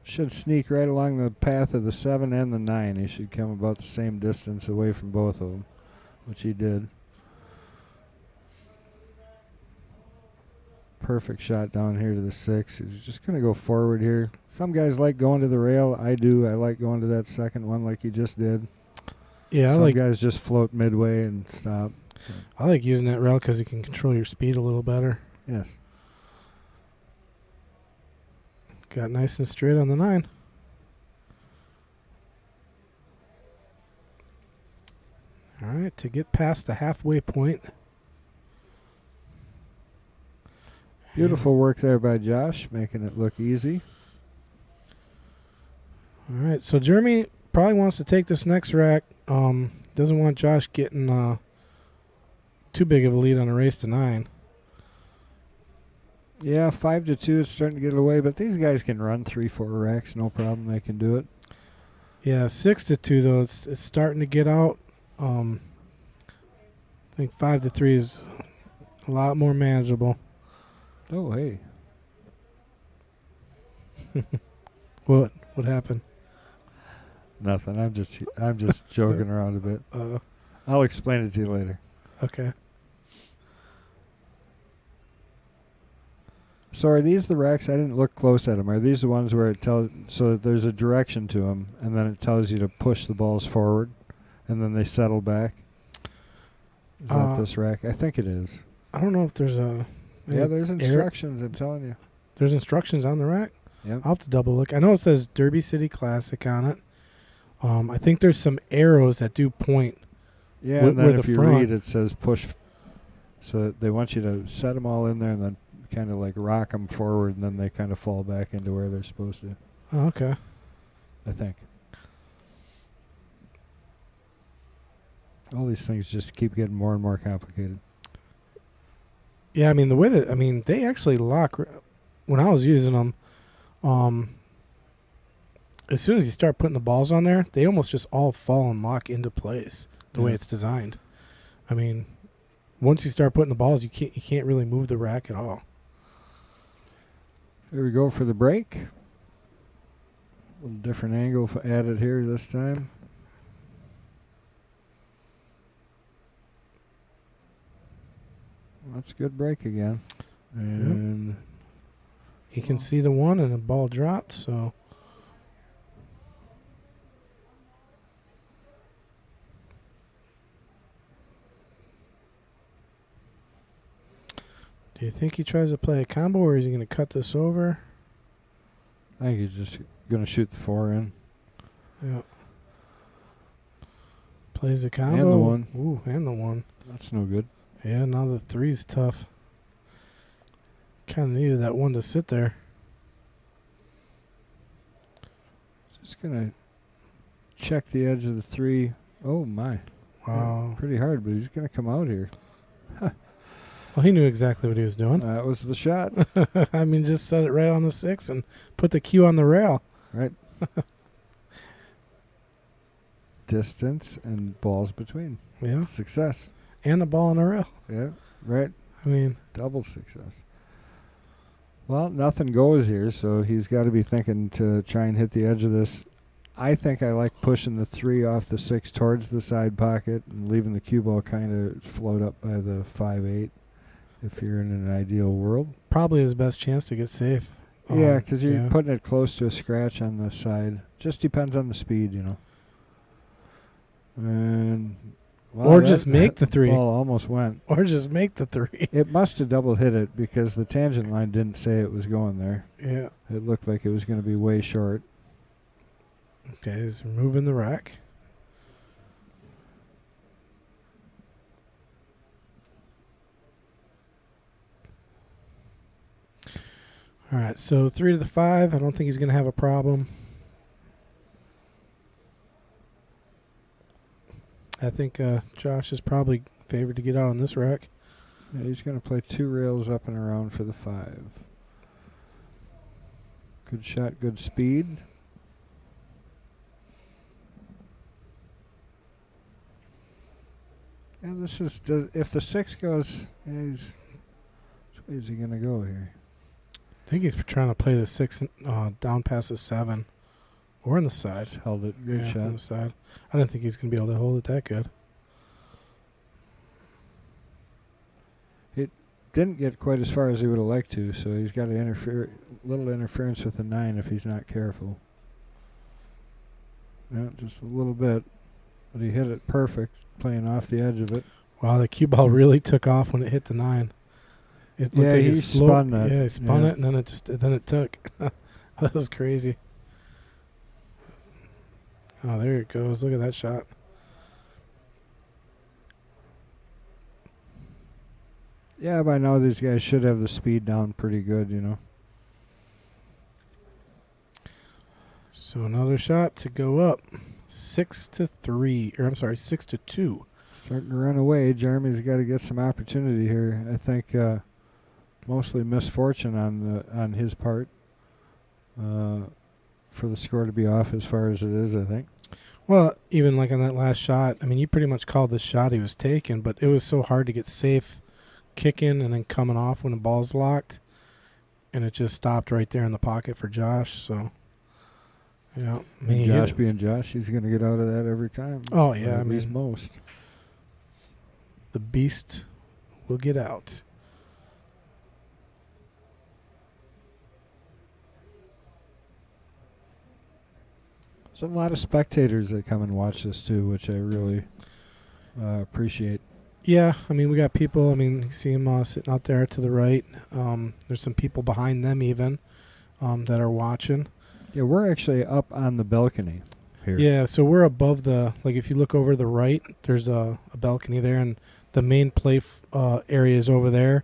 should sneak right along the path of the 7 and the 9. He should come about the same distance away from both of them, which he did. Perfect shot down here to the 6. He's just going to go forward here. Some guys like going to the rail. I do. I like going to that second one like he just did. Yeah, Some guys just float midway and stop. I like using that rail because you can control your speed a little better. Yes. Got nice and straight on the 9. All right, to get past the halfway point. Beautiful work there by Josh, making it look easy. All right, so Jeremy probably wants to take this next rack. Doesn't want Josh getting too big of a lead on a race to 9. Yeah, 5-2. It's starting to get away, but these guys can run 3-4 racks, no problem. They can do it. Yeah, 6-2 though. It's starting to get out. I think 5-3 is a lot more manageable. Oh, hey. What happened? Nothing. I'm just joking around a bit. I'll explain it to you later. Okay. So are these the racks? I didn't look close at them. Are these the ones where it tells, so that there's a direction to them, and then it tells you to push the balls forward, and then they settle back? Is that this rack? I think it is. I don't know if there's a... Yeah, there's instructions, I'm telling you. There's instructions on the rack? Yep. I'll have to double look. I know it says Derby City Classic on it. I think there's some arrows that do point. Yeah, and then where if the you front. read, it says push. So they want you to set them all in there and then kind of like rock them forward, and then they kind of fall back into where they're supposed to. Oh, okay. I think. All these things just keep getting more and more complicated. Yeah, I mean, the way that, they actually lock. When I was using them, as soon as you start putting the balls on there, they almost just all fall and lock into place the way it's designed. I mean, once you start putting the balls, you can't really move the rack at all. Here we go for the break. A little different angle added here this time. That's a good break again. And he can see the one and the ball dropped, so... Do you think he tries to play a combo, or is he going to cut this over? I think he's just going to shoot the 4 in. Yeah. Plays a combo. And the 1. Ooh, and the 1. That's no good. Yeah, now the 3's tough. Kind of needed that 1 to sit there. Just going to check the edge of the 3. Oh, my. Wow. Pretty hard, but he's going to come out here. Well, he knew exactly what he was doing. That was the shot. Just set it right on the 6 and put the cue on the rail. Right. Distance and balls between. Yeah. Success. And the ball on the rail. Yeah, right. Double success. Well, nothing goes here, so he's got to be thinking to try and hit the edge of this. I think I like pushing the 3 off the 6 towards the side pocket and leaving the cue ball kind of float up by the 5-8 if you're in an ideal world. Probably his best chance to get safe. Yeah, because you're putting it close to a scratch on the side. Just depends on the speed, And... Well, or just make the 3. Ball almost went. Or just make the 3. It must have double hit it because the tangent line didn't say it was going there. Yeah. It looked like it was going to be way short. Okay, he's removing the rack. All right, so 3 to the 5. I don't think he's going to have a problem. I think Josh is probably favored to get out on this rack. Yeah, he's going to play 2 rails up and around for the 5. Good shot, good speed. And this is, if the 6 goes, which way is he going to go here? I think he's trying to play the 6 down past the 7. Or on the side. Just held it. Good shot. On the side. I didn't think he's going to be able to hold it that good. It didn't get quite as far as he would have liked to, so he's got a little interference with the 9 if he's not careful. Yeah, just a little bit. But he hit it perfect, playing off the edge of it. Wow, the cue ball really took off when it hit the 9. It looked like he spun that. Yeah, he spun it, and then it took. That was crazy. Oh, there it goes. Look at that shot. Yeah, by now these guys should have the speed down pretty good, you know. So another shot to go up. 6-3. Or I'm sorry, 6-2. Starting to run away. Jeremy's got to get some opportunity here. I think mostly misfortune on his part for the score to be off as far as it is, I think. Well, even like on that last shot, I mean, you pretty much called the shot he was taking, but it was so hard to get safe kicking and then coming off when the ball's locked. And it just stopped right there in the pocket for Josh. So, yeah. I mean, Josh being Josh, he's going to get out of that every time. Oh, yeah. Or at least most. The beast will get out. There's a lot of spectators that come and watch this too, which I really appreciate. Yeah, I mean, we got people. I mean, you see them sitting out there to the right. There's some people behind them even that are watching. Yeah, we're actually up on the balcony here. Yeah, so we're above the, like if you look over the right, there's a balcony there, and the main play area is over there.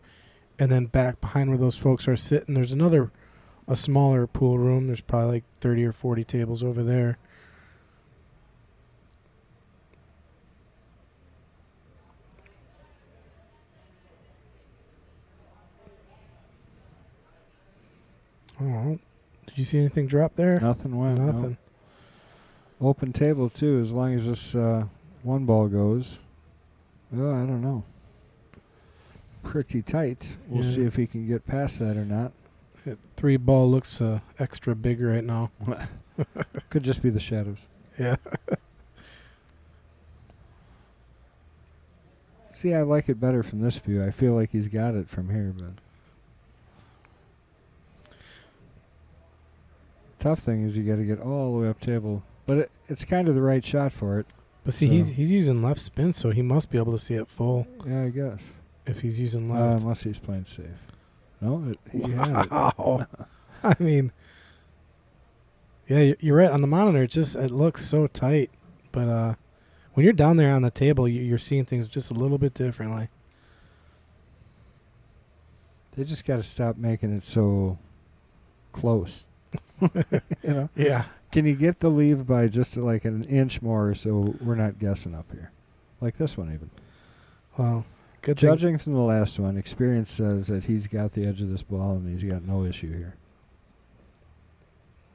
And then back behind where those folks are sitting, there's a smaller pool room. There's probably like 30 or 40 tables over there. Oh, did you see anything drop there? Nothing went. Nothing. No. Open table too, as long as this one ball goes. Oh, I don't know. Pretty tight. We'll see if he can get past that or not. That 3-ball looks extra big right now. Could just be the shadows. Yeah. See, I like it better from this view. I feel like he's got it from here, but tough thing is you got to get all the way up table. But it's kind of the right shot for it. But see, he's using left spin, so he must be able to see it full. Yeah, I guess. If he's using left. Unless he's playing safe. No, he had it. I mean, yeah, you're right. On the monitor, it looks so tight. But when you're down there on the table, you're seeing things just a little bit differently. They just got to stop making it so close. You know? Yeah. Can you get the leave by just like an inch more so we're not guessing up here? Like this one even. Well, good judging from the last one, experience says that he's got the edge of this ball and he's got no issue here.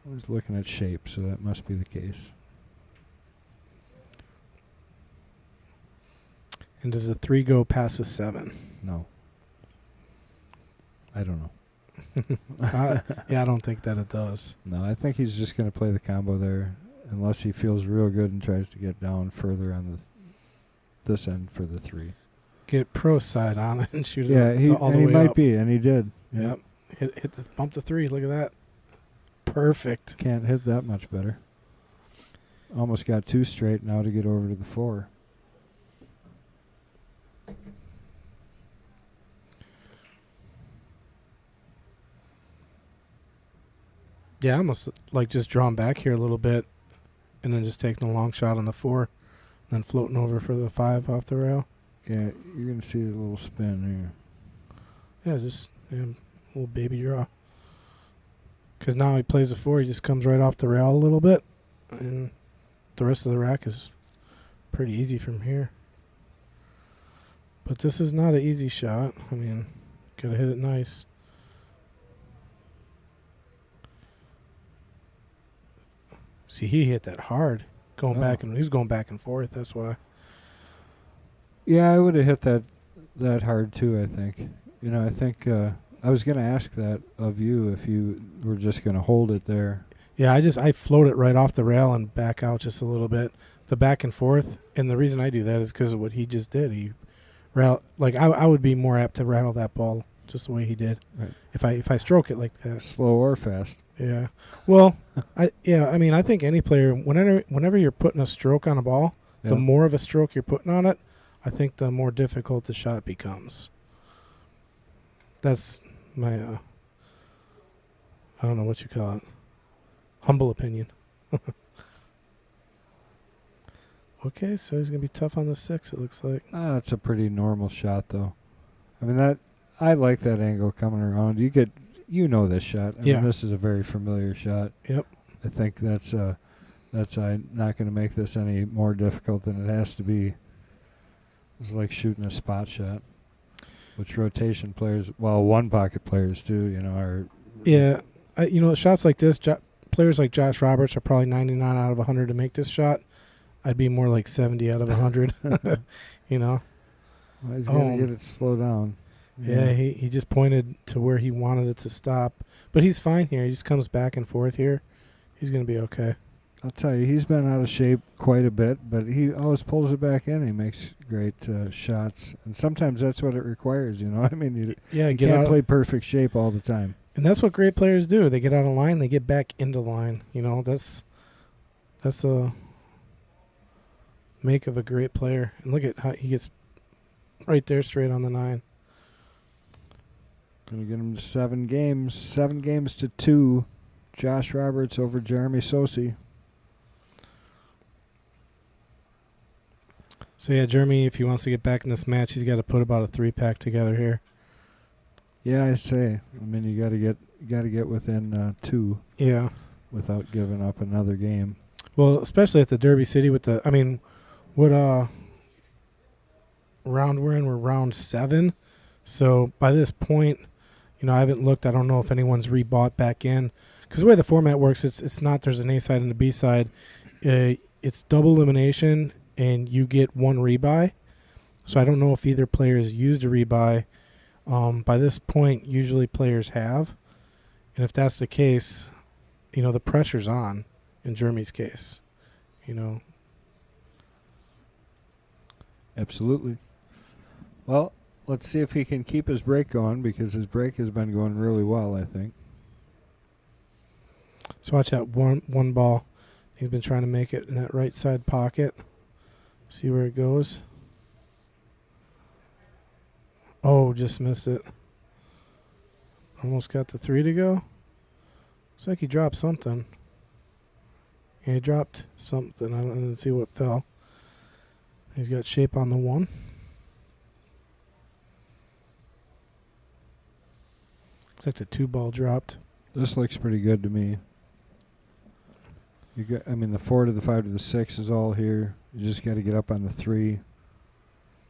I was looking at shape, so that must be the case. And does the 3 go past the 7? No. I don't know. Yeah, I don't think that it does. No, I think he's just going to play the combo there unless he feels real good and tries to get down further on this end for the 3. Get pro side on it and shoot it all the way up. Yeah, he might be, and he did. Yep. Bump the 3. Look at that. Perfect. Can't hit that much better. Almost got 2 straight now to get over to the 4. Yeah, I almost like just drawing back here a little bit and then just taking a long shot on the 4 and then floating over for the 5 off the rail. Yeah, you're going to see a little spin here. Yeah, just a little baby draw. Because now he plays the 4, he just comes right off the rail a little bit, and the rest of the rack is pretty easy from here. But this is not an easy shot. I mean, got to hit it nice. See, he hit that hard, back, and he's going back and forth. That's why. Yeah, I would have hit that hard too. I think. You know, I think I was going to ask that of you if you were just going to hold it there. Yeah, I float it right off the rail and back out just a little bit. The back and forth, and the reason I do that is because of what he just did. He I would be more apt to rattle that ball just the way he did. Right. If I stroke it like that. Slow or fast. Yeah. Well, I think any player, whenever you're putting a stroke on a ball, the more of a stroke you're putting on it, I think the more difficult the shot becomes. That's my I don't know what you call it. Humble opinion. Okay, so he's going to be tough on the 6, it looks like. That's a pretty normal shot, though. I mean, I like that angle coming around. You know this shot. I mean, this is a very familiar shot. Yep. I think that's not going to make this any more difficult than it has to be. It's like shooting a spot shot, which rotation players, well, one pocket players too, are. Yeah, shots like this, players like Josh Roberts are probably 99 out of 100 to make this shot. I'd be more like 70 out of 100. Well, he's going to get it slow down. Yeah, he just pointed to where he wanted it to stop. But he's fine here. He just comes back and forth here. He's going to be okay. I'll tell you, he's been out of shape quite a bit, but he always pulls it back in. He makes great shots. And sometimes that's what it requires, I mean, you can't play perfect shape all the time. And that's what great players do. They get out of line, they get back into line. That's a make of a great player. And look at how he gets right there straight on the 9. Going to get him to 7 games. 7 games to 2. Josh Roberts over Jeremy Sosei. So, yeah, Jeremy, if he wants to get back in this match, he's got to put about a 3-pack together here. Yeah, I say. I mean, you got to get within 2. Yeah. Without giving up another game. Well, especially at the Derby City what round we're in? We're round 7. So by this point, I haven't looked. I don't know if anyone's rebought back in. Because the way the format works, it's not there's an A side and a B side. It's double elimination, and you get 1 rebuy. So I don't know if either player has used a rebuy. By this point, usually players have. And if that's the case, the pressure's on in Jeremy's case. Absolutely. Well, let's see if he can keep his break going, because his break has been going really well, I think. So watch that one ball. He's been trying to make it in that right side pocket. See where it goes. Oh, just missed it. Almost got the 3 to go. Looks like he dropped something. Yeah, he dropped something. I didn't see what fell. He's got shape on the 1. Looks like the 2 ball dropped. This looks pretty good to me. The 4 to the 5 to the 6 is all here. You just got to get up on the 3.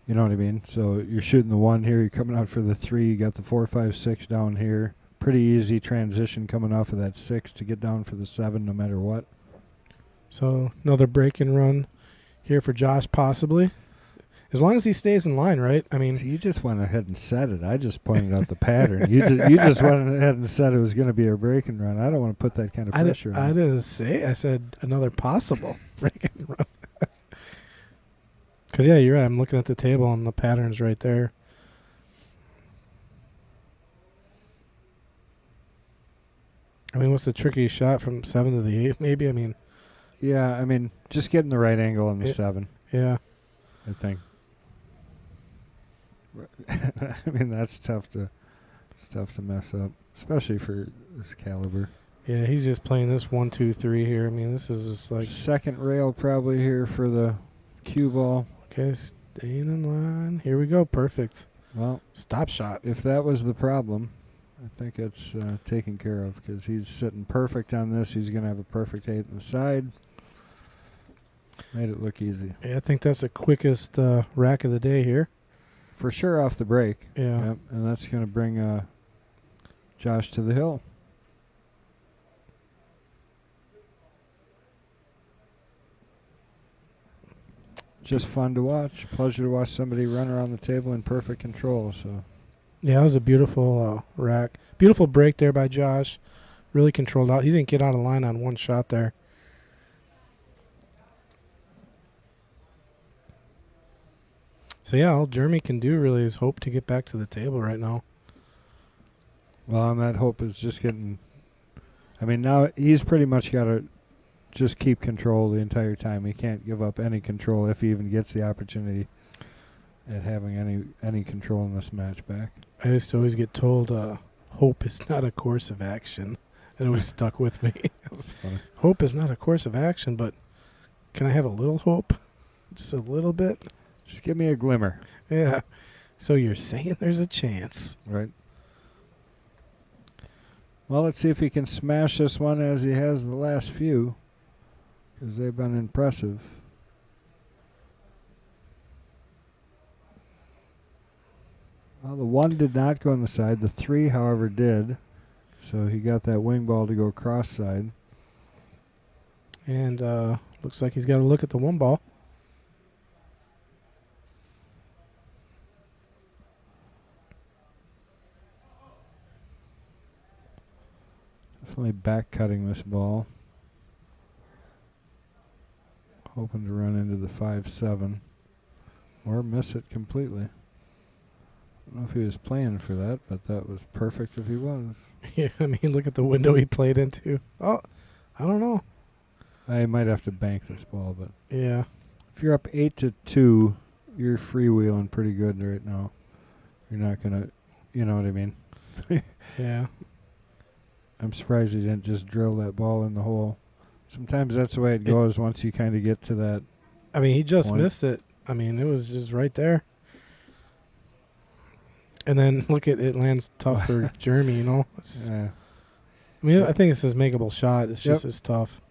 You know what I mean? So you're shooting the 1 here. You're coming out for the 3. You got the 4, 5, 6 down here. Pretty easy transition coming off of that 6 to get down for the 7 no matter what. So another break and run here for Josh possibly. As long as he stays in line, right? I mean, so you just went ahead and said it. I just pointed out the pattern. You just went ahead and said it was going to be a break and run. I don't want to put that kind of pressure on. I didn't say. I said another possible break and run. Because, yeah, you're right. I'm looking at the table and the pattern's right there. I mean, what's the trickiest shot from 7 to the 8 maybe? Yeah, just getting the right angle on the 7. Yeah. I think. That's tough to mess up, especially for this caliber. Yeah, he's just playing this 1, 2, 3 here. This is just like second rail probably here for the cue ball. Okay, staying in line. Here we go. Perfect. Well, stop shot. If that was the problem, I think it's taken care of, because he's sitting perfect on this. He's going to have a perfect 8 on the side. Made it look easy. Yeah, I think that's the quickest rack of the day here. For sure off the break. Yeah. Yep, and that's going to bring Josh to the hill. Just fun to watch. Pleasure to watch somebody run around the table in perfect control. So, yeah, it was a beautiful rack. Beautiful break there by Josh. Really controlled out. He didn't get out of line on one shot there. So, yeah, all Jeremy can do really is hope to get back to the table right now. Well, and that hope is just getting... now he's pretty much got to just keep control the entire time. He can't give up any control if he even gets the opportunity at having any control in this match back. I used to always get told hope is not a course of action. It always stuck with me. That's funny. Hope is not a course of action, but can I have a little hope? Just a little bit? Just give me a glimmer. Yeah. So you're saying there's a chance. Right. Well, let's see if he can smash this one as he has the last few, because they've been impressive. Well, the 1 did not go on the side. The 3, however, did. So he got that wing ball to go cross side. And looks like he's got to look at the 1 ball. Definitely back cutting this ball. Hoping to run into the 5-7 or miss it completely. I don't know if he was playing for that, but that was perfect if he was. Yeah, I mean, look at the window he played into. Oh, I don't know. I might have to bank this ball, but Yeah. if you're up 8-2, you're freewheeling pretty good right now. You're not gonna, you know what I mean? Yeah. I'm surprised he didn't just drill that ball in the hole. Sometimes that's the way it goes once you kind of get to that. I mean, he just point. missed it. I mean, it was just right there. And then look at it lands tough for Jeremy, you know. Yeah, I mean, I think it's his makeable shot. It's just as tough.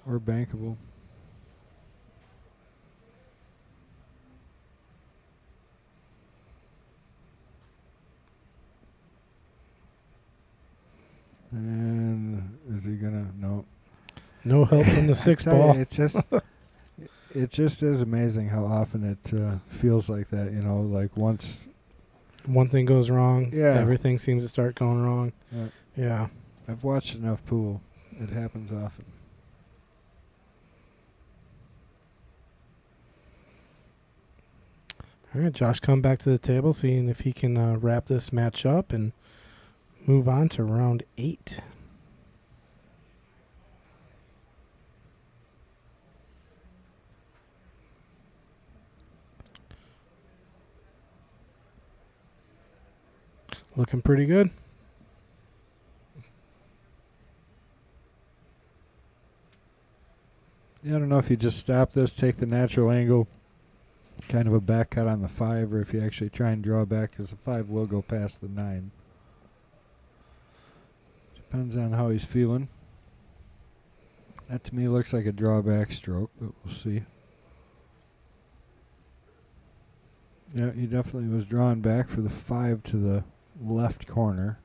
or bankable. And is he gonna? No. No help from the 6 I tell ball. you, it just is amazing how often it feels like that. You know, like once. One thing goes wrong, Yeah. everything seems to start going wrong. Yeah. Yeah. I've watched enough pool. It happens often. All right, Josh, come back to the table, seeing if he can wrap this match up and move on to round 8. Looking pretty good. Yeah, I don't know if you just stop this, take the natural angle, kind of a back cut on the 5, or if you actually try and draw back, because the 5 will go past the 9. Depends on how he's feeling. That to me looks like a drawback stroke, but we'll see. Yeah, he definitely was drawn back for the 5 to the left corner.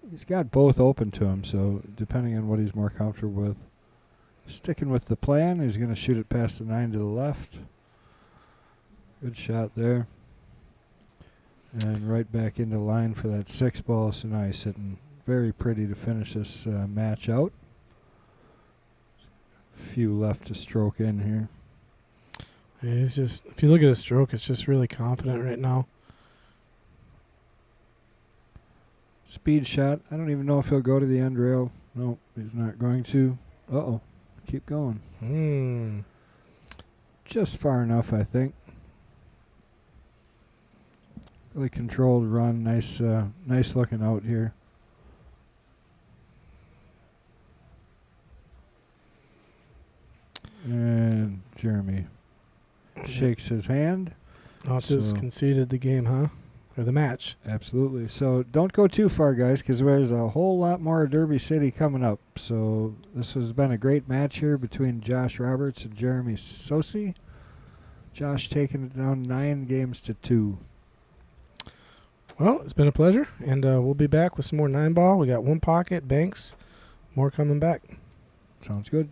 He's got both open to him, so depending on what he's more comfortable with. Sticking with the plan, he's going to shoot it past the 9 to the left. Good shot there. And right back into line for that 6 ball, so now he's sitting very pretty to finish this match out. Few left to stroke in here. Yeah, he's just, if you look at his stroke, it's just really confident right now. Speed shot. I don't even know if he'll go to the end rail. No, he's not going to. Uh-oh. Keep going. Just far enough, I think. Really controlled run. Nice looking out here. And Jeremy shakes his hand. Just conceded the game, huh? Or the match. Absolutely. So don't go too far, guys, because there's a whole lot more Derby City coming up. So this has been a great match here between Josh Roberts and Jeremy Sosei. Josh taking it down 9-2. Well, it's been a pleasure, and we'll be back with some more 9-ball. We got 1 pocket, banks, more coming back. Sounds good.